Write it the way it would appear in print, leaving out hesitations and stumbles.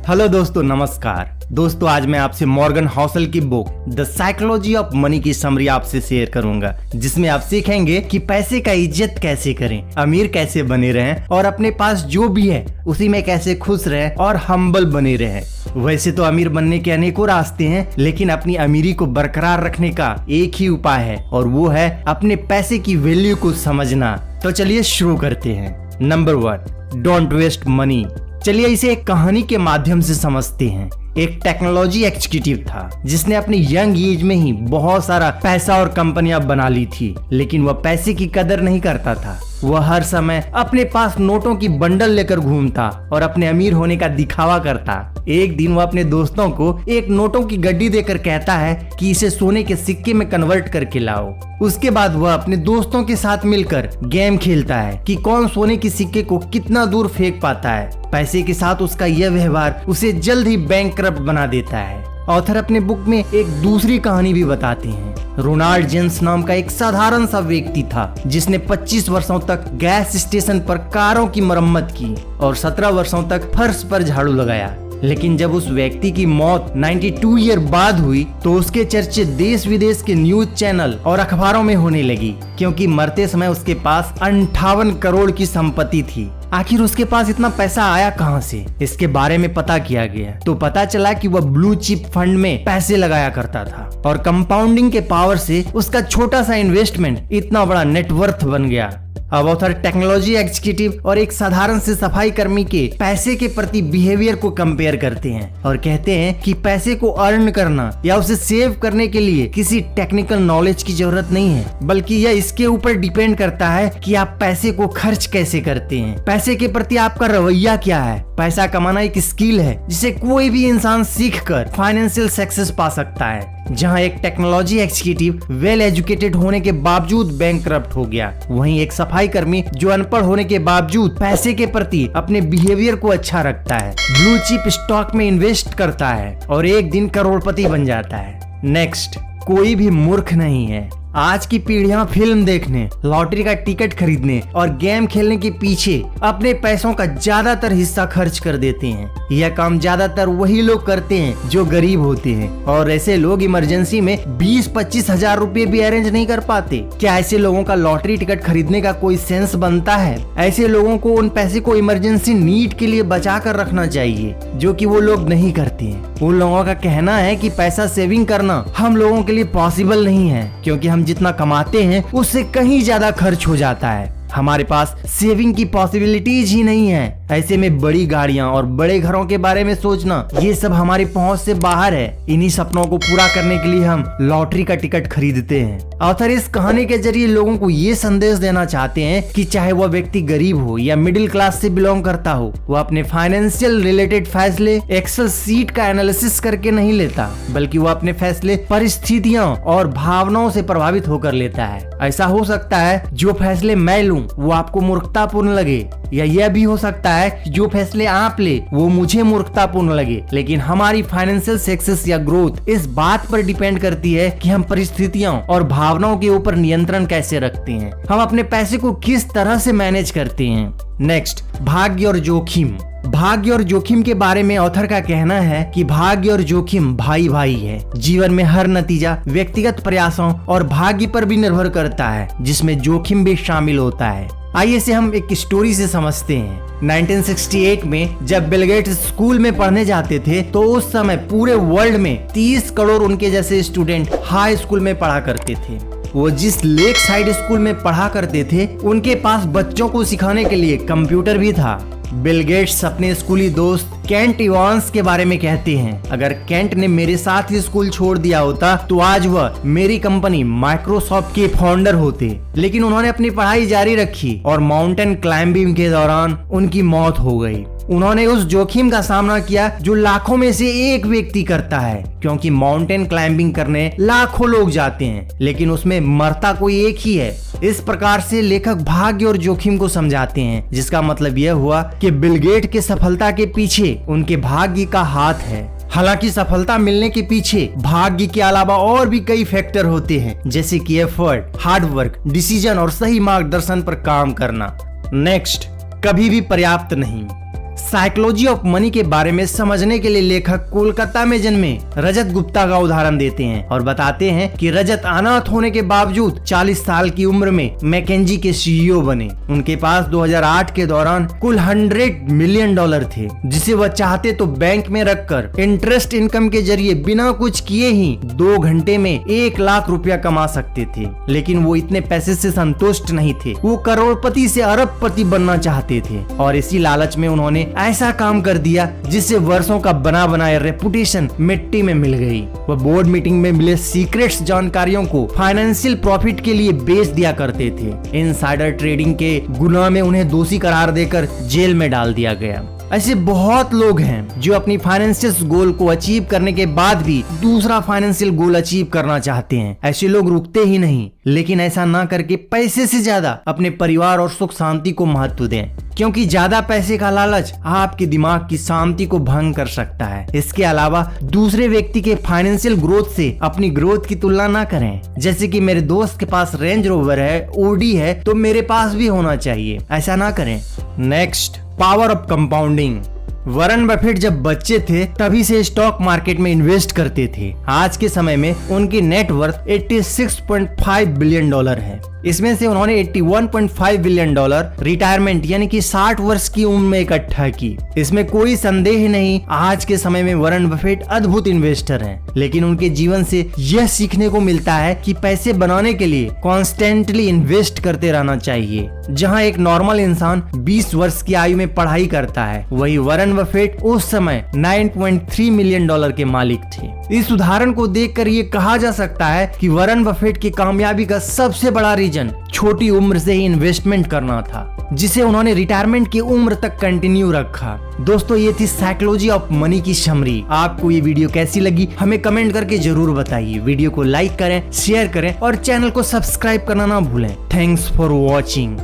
Hello दोस्तों, नमस्कार दोस्तों। आज मैं आपसे मॉर्गन हाउसल की book the psychology of money की समरी आपसे शेयर करूंगा, जिसमें आप सीखेंगे कि पैसे का इज्जत कैसे करें, अमीर कैसे बने रहें और अपने पास जो भी है उसी में कैसे खुश रहें और हम्बल बने रहें। वैसे तो अमीर बनने के अनेकों रास्ते हैं, लेकिन अपनी अमीरी को बरकरार रखने का एक ही उपाय है और वो है अपने पैसे की वैल्यू को समझना। तो चलिए शुरू करते हैं। Number 1, don't waste money. चलिए इसे एक कहानी के माध्यम से समझते हैं। एक टेक्नोलॉजी एग्जीक्यूटिव था जिसने अपनी यंग एज में ही बहुत सारा पैसा और कंपनियां बना ली थी, लेकिन वह पैसे की कदर नहीं करता था। वह हर समय अपने पास नोटों की बंडल लेकर घूमता और अपने अमीर होने का दिखावा करता। एक दिन वह अपने दोस्तों को एक नोटों की गड्डी देकर कहता है कि इसे सोने के सिक्के में कन्वर्ट करके लाओ। उसके बाद वह अपने दोस्तों के साथ मिलकर गेम खेलता है कि कौन सोने के सिक्के को कितना दूर फेंक पाता है। पैसे के साथ उसका यह व्यवहार उसे जल्द ही बैंकक्रप्ट बना देता है। ऑथर अपने बुक में एक दूसरी कहानी भी बताते हैं। रोनाल्ड जेम्स नाम का एक साधारण सा व्यक्ति था जिसने 25 वर्षों तक गैस स्टेशन पर कारों की मरम्मत की और 17 वर्षों तक फर्श पर झाड़ू लगाया। लेकिन जब उस व्यक्ति की मौत 92 ईयर बाद हुई तो उसके चर्चे देश विदेश के न्यूज चैनल और अखबारों में होने लगी, क्योंकि मरते समय उसके पास 58 करोड़ की संपत्ति थी। आखिर उसके पास इतना पैसा आया कहां से? इसके बारे में पता किया गया तो पता चला कि वह ब्लू चिप फंड में पैसे लगाया करता था और कंपाउंडिंग के पावर से उसका छोटा सा इन्वेस्टमेंट इतना बड़ा नेटवर्थ बन गया। अब ऑथर टेक्नोलॉजी एग्जीक्यूटिव और एक साधारण से सफाई कर्मी के पैसे के प्रति बिहेवियर को कंपेयर करते हैं और कहते हैं कि पैसे को अर्न करना या उसे सेव करने के लिए किसी टेक्निकल नॉलेज की जरूरत नहीं है, बल्कि यह इसके ऊपर डिपेंड करता है कि आप पैसे को खर्च कैसे करते हैं। पैसे के प्रति आपका रवैया क्या है। पैसा कमाना एक स्किल है जिसे कोई भी इंसान सीखकर फाइनेंशियल सक्सेस पा सकता है। जहां एक टेक्नोलॉजी एग्जीक्यूटिव वेल एजुकेटेड होने के बावजूद बैंकक्रप्ट हो गया, वहीं एक सफाई कर्मी जो अनपढ़ होने के बावजूद पैसे के प्रति अपने बिहेवियर को अच्छा रखता है, ब्लू चिप स्टॉक में इन्वेस्ट करता है और एक दिन करोड़पति बन जाता है। नेक्स्ट, कोई भी मूर्ख नहीं है। आज की पीढ़ियां फिल्म देखने, लॉटरी का टिकट खरीदने और गेम खेलने के पीछे अपने पैसों का ज्यादातर हिस्सा खर्च कर देते हैं। यह काम ज्यादातर वही लोग करते हैं जो गरीब होते हैं और ऐसे लोग इमरजेंसी में 20-25 हजार रुपए भी अरेंज नहीं कर पाते। क्या ऐसे लोगों का लॉटरी टिकट खरीदने का कोई सेंस बनता है? ऐसे लोगों को उन पैसे को इमरजेंसी नीड के लिए बचा कर रखना चाहिए, जो कि वो लोग नहीं करते हैं। उन लोगों का कहना है कि पैसा सेविंग करना हम लोगों के लिए पॉसिबल नहीं है, क्योंकि हम जितना कमाते हैं उससे कहीं ज्यादा खर्च हो जाता है। हमारे पास सेविंग की पॉसिबिलिटीज ही नहीं है। ऐसे में बड़ी गाड़ियां और बड़े घरों के बारे में सोचना, ये सब हमारी पहुंच से बाहर है। इन्हीं सपनों को पूरा करने के लिए हम लॉटरी का टिकट खरीदते हैं। ऑथर इस कहानी के जरिए लोगों को ये संदेश देना चाहते हैं कि चाहे वह व्यक्ति गरीब हो या मिडिल क्लास से बिलोंग करता हो, वह अपने फाइनेंशियल रिलेटेड फैसले एक्सेल सीट का एनालिसिस करके नहीं लेता, बल्कि वह अपने फैसले परिस्थितियों और भावनाओं से प्रभावित होकर लेता है। ऐसा हो सकता है जो फैसले मैं लूं वो आपको मूर्खतापूर्ण लगे, या यह भी हो सकता है कि जो फैसले आप ले वो मुझे मूर्खतापूर्ण लगे, लेकिन हमारी फाइनेंशियल सक्सेस या ग्रोथ इस बात पर डिपेंड करती है कि हम परिस्थितियों और भावनाओं के ऊपर नियंत्रण कैसे रखते हैं, हम अपने पैसे को किस तरह से मैनेज करते हैं। नेक्स्ट, भाग्य और जोखिम। भाग्य और जोखिम के बारे में ऑथर का कहना है कि भाग्य और जोखिम भाई भाई है। जीवन में हर नतीजा व्यक्तिगत प्रयासों और भाग्य पर भी निर्भर करता है, जिसमें जोखिम भी शामिल होता है। आइए इसे हम एक स्टोरी से समझते हैं। 1968 में जब बिल गेट्स स्कूल में पढ़ने जाते थे तो उस समय पूरे वर्ल्ड में 30 करोड़ उनके जैसे स्टूडेंट हाई स्कूल में पढ़ा करते थे। वो जिस लेक साइड स्कूल में पढ़ा करते थे उनके पास बच्चों को सिखाने के लिए कंप्यूटर भी था। बिल गेट्स अपने स्कूली दोस्त केंट इवांस के बारे में कहते हैं, अगर केंट ने मेरे साथ ही स्कूल छोड़ दिया होता तो आज वह मेरी कंपनी माइक्रोसॉफ्ट के फाउंडर होते। लेकिन उन्होंने अपनी पढ़ाई जारी रखी और माउंटेन क्लाइंबिंग के दौरान उनकी मौत हो गई। उन्होंने उस जोखिम का सामना किया जो लाखों में से एक व्यक्ति करता है, क्योंकि माउंटेन क्लाइंबिंग करने लाखों लोग जाते हैं लेकिन उसमें मरता कोई एक ही है। इस प्रकार से लेखक भाग्य और जोखिम को समझाते हैं, जिसका मतलब यह हुआ कि बिल गेट के सफलता के पीछे उनके भाग्य का हाथ है। हालांकि सफलता मिलने के पीछे भाग्य के अलावा और भी कई फैक्टर होते हैं, जैसे कि एफर्ट, हार्ड वर्क, डिसीजन और सही मार्गदर्शन पर काम करना। नेक्स्ट, कभी भी पर्याप्त नहीं। साइकोलॉजी ऑफ मनी के बारे में समझने के लिए लेखक कोलकाता में जन्मे रजत गुप्ता का उदाहरण देते हैं और बताते हैं कि रजत अनाथ होने के बावजूद 40 साल की उम्र में मैकेंजी के सीईओ बने। उनके पास 2008 के दौरान कुल $100 मिलियन थे, जिसे वह चाहते तो बैंक में रखकर इंटरेस्ट इनकम के जरिए बिना कुछ किए ही 2 घंटे में 1 लाख रुपया कमा सकते थे। लेकिन वो इतने पैसे से संतुष्ट नहीं थे, वो करोड़पति से अरबपति बनना चाहते थे और इसी लालच में उन्होंने ऐसा काम कर दिया जिससे वर्षों का बना बनाया रेपुटेशन मिट्टी में मिल गई। वह बोर्ड मीटिंग में मिले सीक्रेट्स जानकारियों को फाइनेंशियल प्रॉफिट के लिए बेच दिया करते थे। इनसाइडर ट्रेडिंग के गुनाह में उन्हें दोषी करार देकर जेल में डाल दिया गया। ऐसे बहुत लोग हैं जो अपनी फाइनेंशियल गोल को अचीव करने के बाद भी दूसरा फाइनेंशियल गोल अचीव करना चाहते हैं। ऐसे लोग रुकते ही नहीं, लेकिन ऐसा ना करके पैसे से ज्यादा अपने परिवार और सुख शांति को महत्व दें, क्योंकि ज्यादा पैसे का लालच आपके दिमाग की शांति को भंग कर सकता है। इसके अलावा दूसरे व्यक्ति के फाइनेंशियल ग्रोथ से अपनी ग्रोथ की तुलना ना करें। जैसे कि मेरे दोस्त के पास रेंज रोवर है, ओडी है, तो मेरे पास भी होना चाहिए, ऐसा ना करें। Next, power of compounding. Warren Buffett जब बच्चे थे तभी से स्टॉक मार्केट में इन्वेस्ट करते थे। आज के समय में उनकी नेटवर्थ $86.5 बिलियन है। इसमें से उन्होंने $81.5 बिलियन रिटायरमेंट यानी कि 60 वर्ष की उम्र में इकट्ठा की। इसमें कोई संदेह नहीं, आज के समय में वॉरेन बफेट अद्भुत इन्वेस्टर हैं। लेकिन उनके जीवन से यह सीखने को मिलता है कि पैसे बनाने के लिए कॉन्स्टेंटली इन्वेस्ट करते रहना चाहिए। जहां एक नॉर्मल इंसान 20 वर्ष की आयु में पढ़ाई करता है, वही वॉरेन बफेट उस समय $9.3 मिलियन के मालिक थे। इस उदाहरण को देखकर ये कहा जा सकता है कि वॉरेन बफेट की कामयाबी का सबसे बड़ा रीजन छोटी उम्र से ही इन्वेस्टमेंट करना था, जिसे उन्होंने रिटायरमेंट की उम्र तक कंटिन्यू रखा। दोस्तों, ये थी साइकोलॉजी ऑफ मनी की समरी। आपको ये वीडियो कैसी लगी हमें कमेंट करके जरूर बताइए। वीडियो को लाइक करें, शेयर करें और चैनल को सब्सक्राइब करना ना भूलें। Thanks for watching.